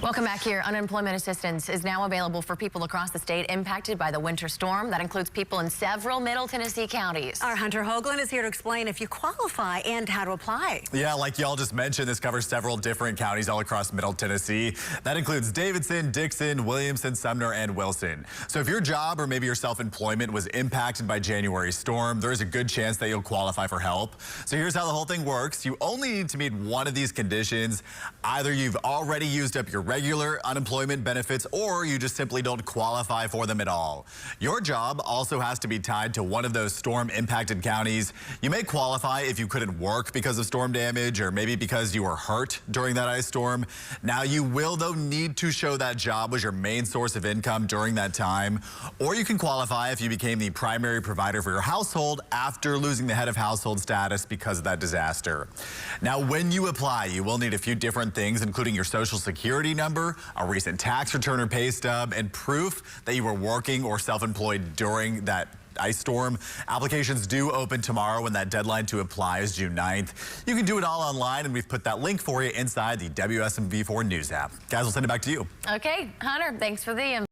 Welcome back here. Unemployment assistance is now available for people across the state impacted by the winter storm. That includes people in several Middle Tennessee counties. Our Hunter Hoagland is here to explain if you qualify and how to apply. Yeah, like y'all just mentioned, this covers several different counties all across Middle Tennessee. That includes Davidson, Dickson, Williamson, Sumner and Wilson. So if your job or maybe your self-employment was impacted by January's storm, there is a good chance that you'll qualify for help. So here's how the whole thing works. You only need to meet one of these conditions. Either you've already used up your regular unemployment benefits or you just simply don't qualify for them at all. Your job also has to be tied to one of those storm impacted counties. You may qualify if you couldn't work because of storm damage or maybe because you were hurt during that ice storm. Now you will though need to show that job was your main source of income during that time, or you can qualify if you became the primary provider for your household after losing the head of household status because of that disaster. Now when you apply, you will need a few different things, including your social security number, a recent tax return or pay stub, and proof that you were working or self-employed during that ice storm. Applications do open tomorrow and that deadline to apply is June 9th. You can do it all online and we've put that link for you inside the WSMV4 News app. Guys, we'll send it back to you. Okay, Hunter, thanks for the